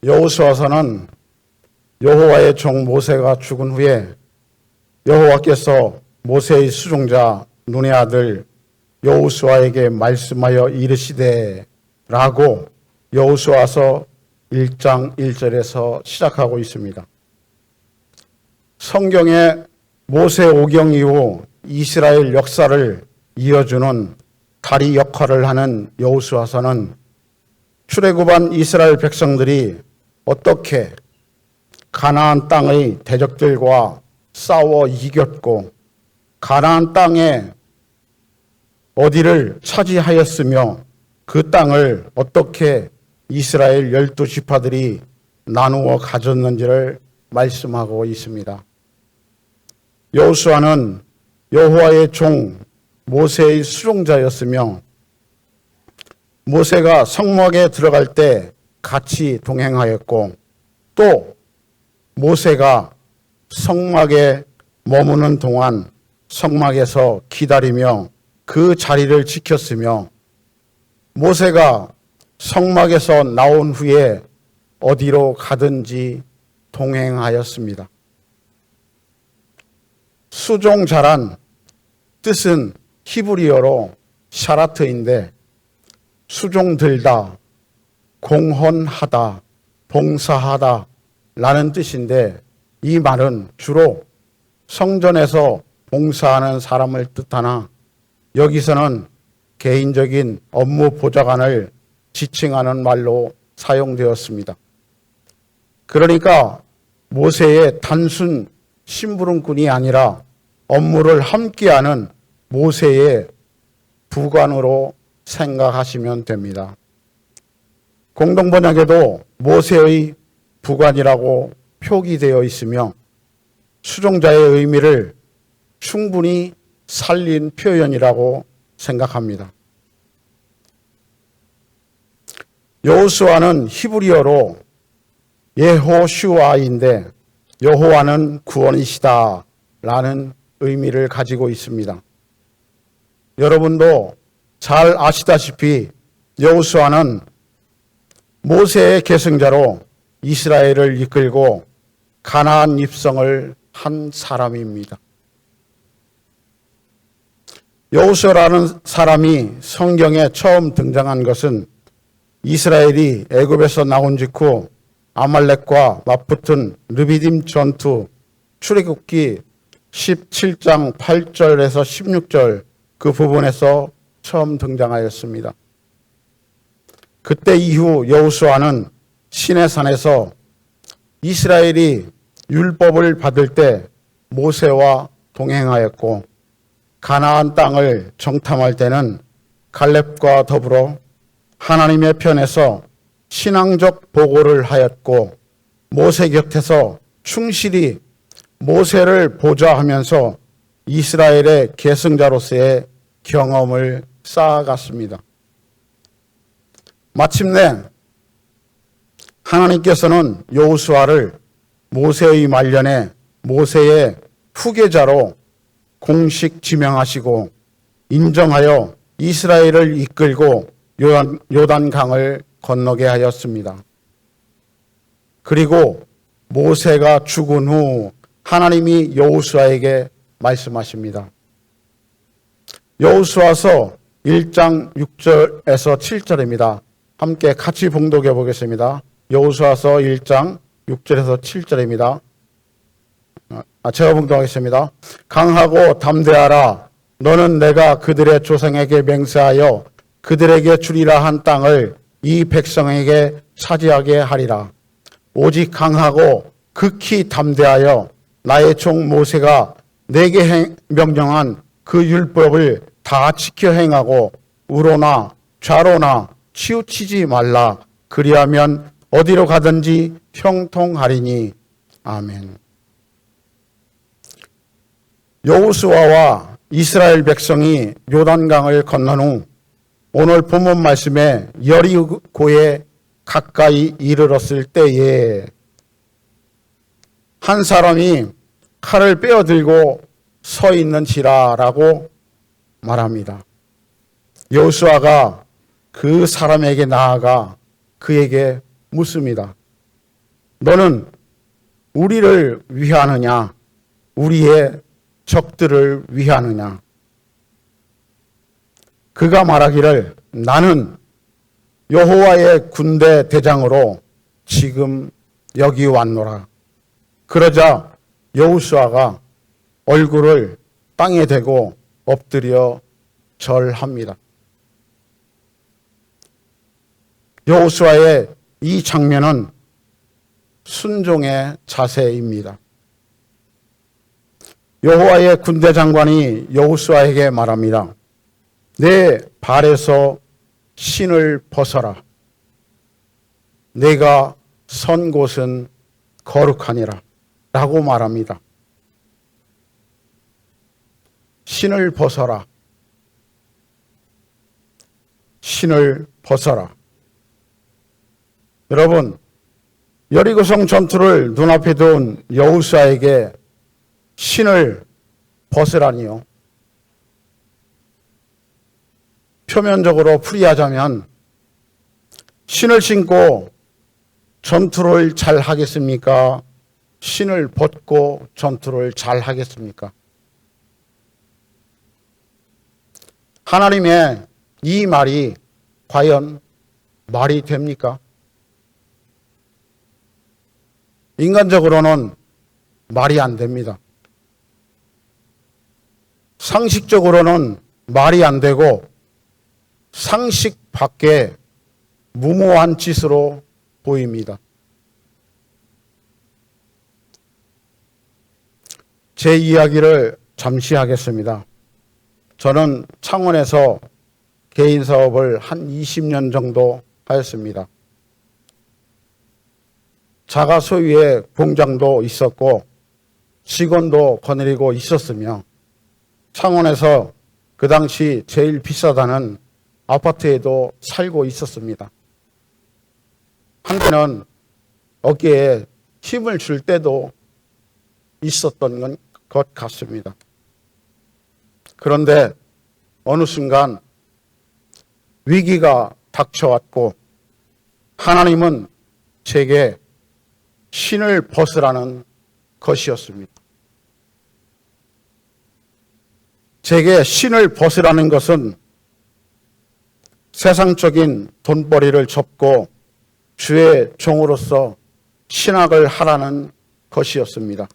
여호수아서는 여호와의 종 모세가 죽은 후에 여호와께서 모세의 수종자 눈의 아들 여호수아에게 말씀하여 이르시되 라고 여호수아서 1장 1절에서 시작하고 있습니다. 성경의 모세 오경 이후 이스라엘 역사를 이어주는 다리 역할을 하는 여호수아서는 출애굽한 이스라엘 백성들이 어떻게 가나안 땅의 대적들과 싸워 이겼고 가나안 땅에 어디를 차지하였으며 그 땅을 어떻게 이스라엘 12지파들이 나누어 가졌는지를 말씀하고 있습니다. 여호수아는 여호와의 종 모세의 수종자였으며 모세가 성막에 들어갈 때 같이 동행하였고 또 모세가 성막에 머무는 동안 성막에서 기다리며 그 자리를 지켰으며 모세가 성막에서 나온 후에 어디로 가든지 동행하였습니다. 수종자란 뜻은 히브리어로 샤라트인데 수종들다, 공헌하다, 봉사하다 라는 뜻인데 이 말은 주로 성전에서 봉사하는 사람을 뜻하나 여기서는 개인적인 업무 보좌관을 지칭하는 말로 사용되었습니다. 그러니까 모세의 단순 심부름꾼이 아니라 업무를 함께하는 모세의 부관으로 생각하시면 됩니다. 공동번역에도 모세의 부관이라고 표기되어 있으며 수종자의 의미를 충분히 살린 표현이라고 생각합니다. 여호수아는 히브리어로 예호슈아인데 여호와는 구원이시다 라는 의미를 가지고 있습니다. 여러분도 잘 아시다시피 여호수아는 모세의 계승자로 이스라엘을 이끌고 가나안 입성을 한 사람입니다. 여호수아라는 사람이 성경에 처음 등장한 것은 이스라엘이 애굽에서 나온 직후 아말렉과 맞붙은 르비딤 전투 출애굽기 17장 8절에서 16절 그 부분에서 처음 등장하였습니다. 그때 이후 여호수아는 시내산에서 이스라엘이 율법을 받을 때 모세와 동행하였고 가나안 땅을 정탐할 때는 갈렙과 더불어 하나님의 편에서 신앙적 보고를 하였고 모세 곁에서 충실히 모세를 보좌하면서 이스라엘의 계승자로서의 경험을 쌓아갔습니다. 마침내 하나님께서는 여호수아를 모세의 말년에 모세의 후계자로 공식 지명하시고 인정하여 이스라엘을 이끌고 요단강을 건너게 하였습니다. 그리고 모세가 죽은 후 하나님이 여호수아에게 말씀하십니다. 여호수아서 1장 6절에서 7절입니다. 함께 같이 봉독해 보겠습니다. 여호수아서 1장 6절에서 7절입니다. 제가 봉독하겠습니다. 강하고 담대하라. 너는 내가 그들의 조상에게 맹세하여 그들에게 주리라 한 땅을 이 백성에게 차지하게 하리라. 오직 강하고 극히 담대하여 나의 종 모세가 내게 명령한 그 율법을 다 지켜 행하고 우로나 좌로나 치우치지 말라. 그리하면 어디로 가든지 형통하리니. 아멘. 여호수아와 이스라엘 백성이 요단강을 건넌 후 오늘 본문 말씀에 여리고에 가까이 이르렀을 때에 한 사람이 칼을 빼어들고 서 있는지라라고 말합니다. 여호수아가 그 사람에게 나아가 그에게 묻습니다. 너는 우리를 위하느냐, 우리의 적들을 위하느냐. 그가 말하기를 나는 여호와의 군대 대장으로 지금 여기 왔노라. 그러자 여호수아가 얼굴을 땅에 대고 엎드려 절합니다. 여호수아의 이 장면은 순종의 자세입니다. 여호와의 군대 장관이 여호수아에게 말합니다. 내 발에서 신을 벗어라. 내가 선 곳은 거룩하니라. 라고 말합니다. 신을 벗어라. 신을 벗어라. 여러분, 여리고성 전투를 눈앞에 둔 여호수아에게 신을 벗으라니요. 표면적으로 풀이하자면 신을 신고 전투를 잘 하겠습니까? 신을 벗고 전투를 잘 하겠습니까? 하나님의 이 말이 과연 말이 됩니까? 인간적으로는 말이 안 됩니다. 상식적으로는 말이 안 되고 상식 밖에 무모한 짓으로 보입니다. 제 이야기를 잠시 하겠습니다. 저는 창원에서 개인 사업을 한 20년 정도 하였습니다. 자가 소유의 공장도 있었고 직원도 거느리고 있었으며 창원에서 그 당시 제일 비싸다는 아파트에도 살고 있었습니다. 한때는 어깨에 힘을 줄 때도 있었던 것 같습니다. 그런데 어느 순간 위기가 닥쳐왔고 하나님은 제게 신을 벗으라는 것이었습니다. 제게 신을 벗으라는 것은 세상적인 돈벌이를 접고 주의 종으로서 신학을 하라는 것이었습니다.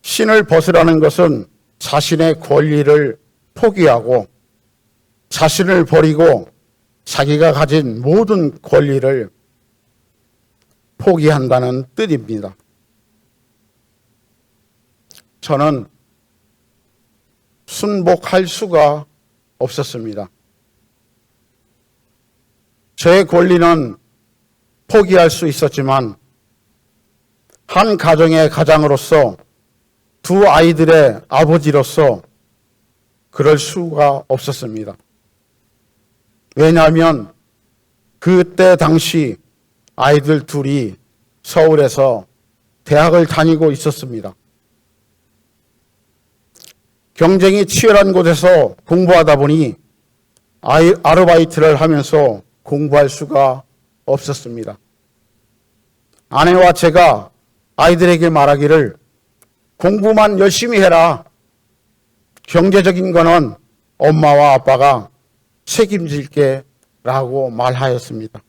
신을 벗으라는 것은 자신의 권리를 포기하고 자신을 버리고 자기가 가진 모든 권리를 포기한다는 뜻입니다. 저는 순복할 수가 없었습니다. 저의 권리는 포기할 수 있었지만 한 가정의 가장으로서 두 아이들의 아버지로서 그럴 수가 없었습니다. 왜냐하면 그때 당시 아이들 둘이 서울에서 대학을 다니고 있었습니다. 경쟁이 치열한 곳에서 공부하다 보니 아르바이트를 하면서 공부할 수가 없었습니다. 아내와 제가 아이들에게 말하기를 공부만 열심히 해라. 경제적인 거는 엄마와 아빠가 책임질게 라고 말하였습니다.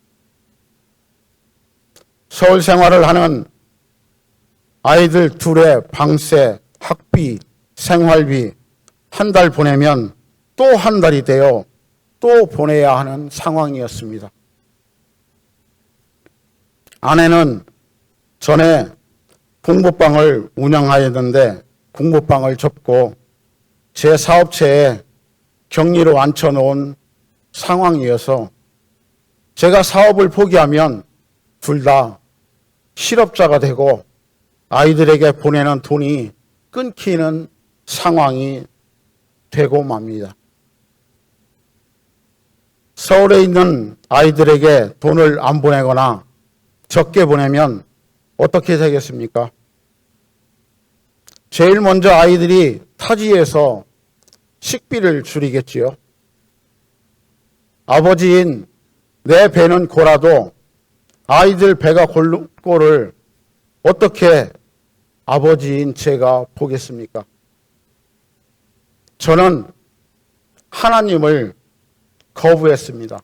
서울 생활을 하는 아이들 둘의 방세, 학비, 생활비 한 달 보내면 또 한 달이 되어 또 보내야 하는 상황이었습니다. 아내는 전에 공부방을 운영하였는데 공부방을 접고 제 사업체에 격리로 앉혀놓은 상황이어서 제가 사업을 포기하면 둘 다 실업자가 되고 아이들에게 보내는 돈이 끊기는 상황이 되고 맙니다. 서울에 있는 아이들에게 돈을 안 보내거나 적게 보내면 어떻게 되겠습니까? 제일 먼저 아이들이 타지에서 식비를 줄이겠지요. 아버지인 내 배는 고라도 아이들 배가 골를 어떻게 아버지인 제가 보겠습니까? 저는 하나님을 거부했습니다.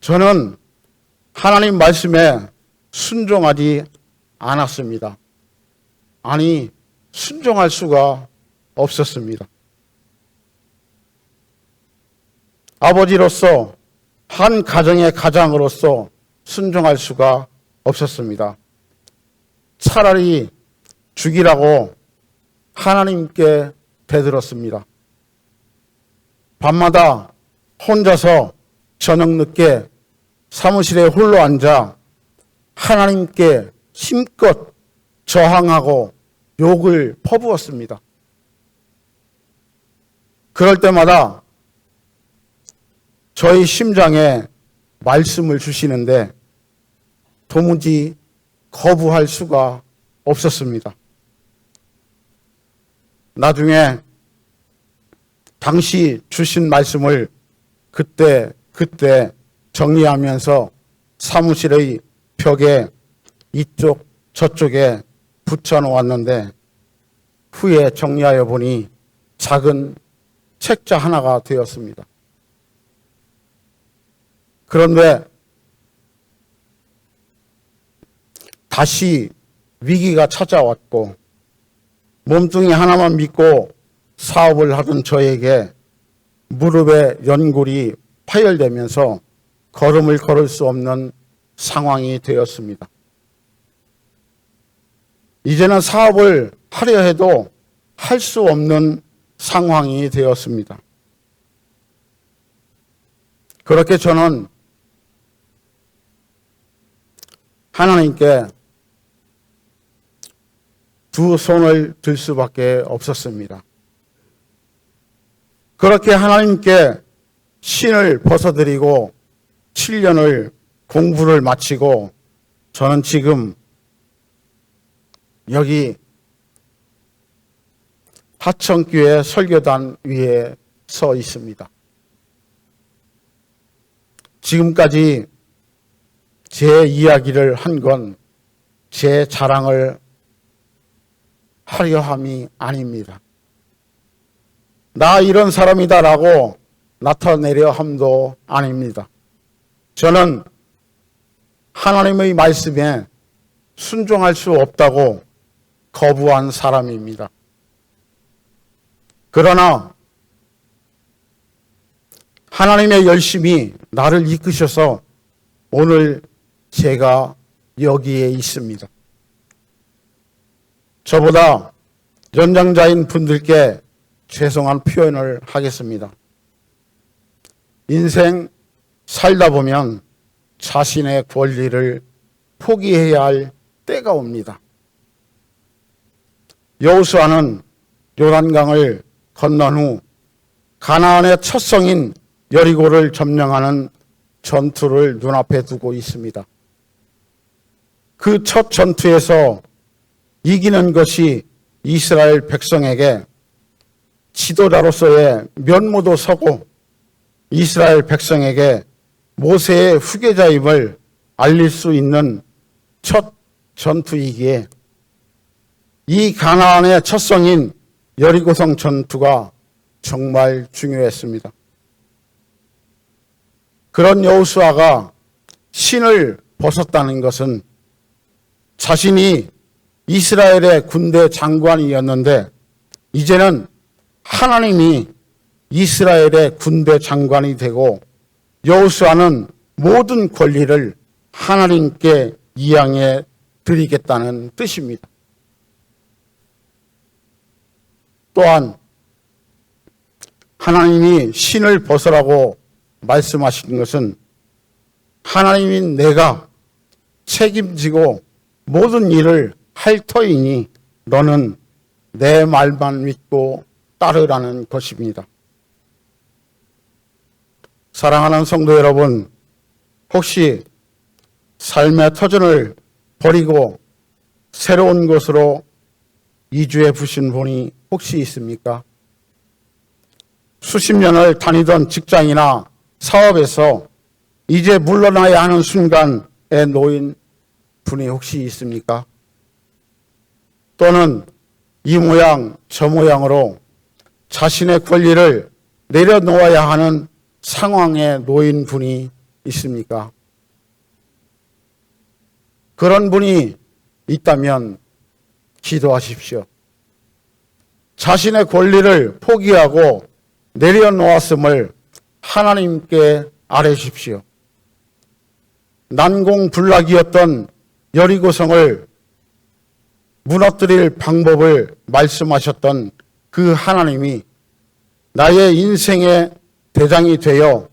저는 하나님 말씀에 순종하지 않았습니다. 아니, 순종할 수가 없었습니다. 아버지로서, 한 가정의 가장으로서 순종할 수가 없었습니다. 차라리 죽이라고 하나님께 대들었습니다. 밤마다 혼자서 저녁 늦게 사무실에 홀로 앉아 하나님께 힘껏 저항하고 욕을 퍼부었습니다. 그럴 때마다 저희 심장에 말씀을 주시는데 도무지 거부할 수가 없었습니다. 나중에 당시 주신 말씀을 그때 정리하면서 사무실의 벽에 이쪽 저쪽에 붙여놓았는데 후에 정리하여 보니 작은 책자 하나가 되었습니다. 그런데 다시 위기가 찾아왔고 몸뚱이 하나만 믿고 사업을 하던 저에게 무릎에 연골이 파열되면서 걸음을 걸을 수 없는 상황이 되었습니다. 이제는 사업을 하려 해도 할 수 없는 상황이 되었습니다. 그렇게 저는 하나님께 두 손을 들 수밖에 없었습니다. 그렇게 하나님께 신을 벗어드리고 7년을 공부를 마치고 저는 지금 여기 하천교회 설교단 위에 서 있습니다. 지금까지 제 이야기를 한 건 제 자랑을 하려 함이 아닙니다. 나 이런 사람이다라고 나타내려 함도 아닙니다. 저는 하나님의 말씀에 순종할 수 없다고 거부한 사람입니다. 그러나 하나님의 열심이 나를 이끄셔서 오늘 제가 여기에 있습니다. 저보다 연장자인 분들께 죄송한 표현을 하겠습니다. 인생 살다 보면 자신의 권리를 포기해야 할 때가 옵니다. 여호수아는 요단강을 건넌 후 가나안의 첫 성인 여리고를 점령하는 전투를 눈앞에 두고 있습니다. 그 첫 전투에서 이기는 것이 이스라엘 백성에게 지도자로서의 면모도 서고 이스라엘 백성에게 모세의 후계자임을 알릴 수 있는 첫 전투이기에 이 가나안의 첫 성인 여리고성 전투가 정말 중요했습니다. 그런 여호수아가 신을 벗었다는 것은 자신이 이스라엘의 군대 장관이었는데 이제는 하나님이 이스라엘의 군대 장관이 되고 여호수아는 모든 권리를 하나님께 이양해 드리겠다는 뜻입니다. 또한 하나님이 신을 벗으라고 말씀하신 것은 하나님인 내가 책임지고 모든 일을 할 터이니 너는 내 말만 믿고 따르라는 것입니다. 사랑하는 성도 여러분, 혹시 삶의 터전을 버리고 새로운 곳으로 이주해 보신 분이 혹시 있습니까? 수십 년을 다니던 직장이나 사업에서 이제 물러나야 하는 순간에 놓인 분이 혹시 있습니까? 또는 이 모양 저 모양으로 자신의 권리를 내려놓아야 하는 상황에 놓인 분이 있습니까? 그런 분이 있다면 기도하십시오. 자신의 권리를 포기하고 내려놓았음을 하나님께 아뢰십시오. 난공불락이었던 여리고성을 무너뜨릴 방법을 말씀하셨던 그 하나님이 나의 인생의 대장이 되어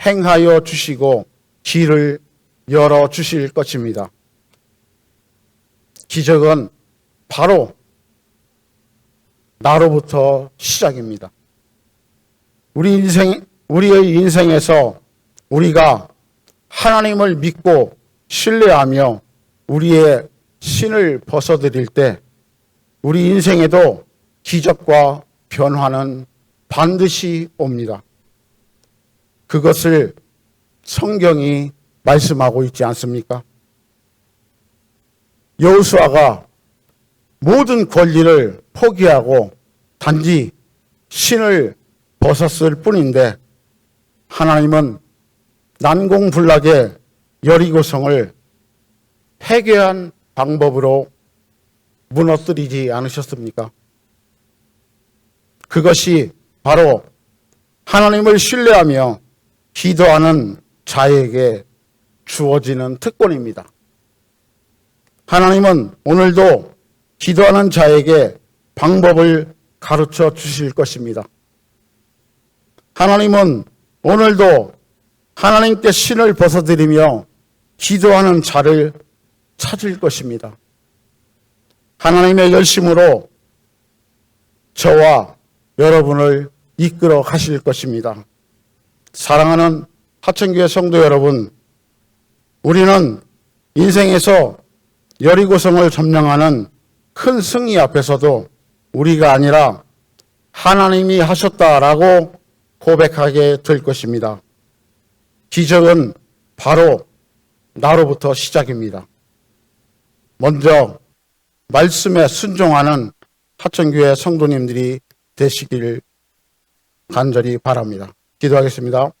행하여 주시고 길을 열어 주실 것입니다. 기적은 바로 나로부터 시작입니다. 우리의 인생에서 우리가 하나님을 믿고 신뢰하며 우리의 신을 벗어드릴 때 우리 인생에도 기적과 변화는 반드시 옵니다. 그것을 성경이 말씀하고 있지 않습니까? 여호수아가 모든 권리를 포기하고 단지 신을 벗었을 뿐인데 하나님은 난공불락의 여리고성을 해괴한 방법으로 무너뜨리지 않으셨습니까? 그것이 바로 하나님을 신뢰하며 기도하는 자에게 주어지는 특권입니다. 하나님은 오늘도 기도하는 자에게 방법을 가르쳐 주실 것입니다. 하나님은 오늘도 하나님께 신을 벗어드리며 기도하는 자를 찾을 것입니다. 하나님의 열심으로 저와 여러분을 이끌어 가실 것입니다. 사랑하는 하천교회 성도 여러분, 우리는 인생에서 여리고성을 점령하는 큰 승리 앞에서도 우리가 아니라 하나님이 하셨다라고 고백하게 될 것입니다. 기적은 바로 나로부터 시작입니다. 먼저 말씀에 순종하는 하천교회 성도님들이 되시길 간절히 바랍니다. 기도하겠습니다.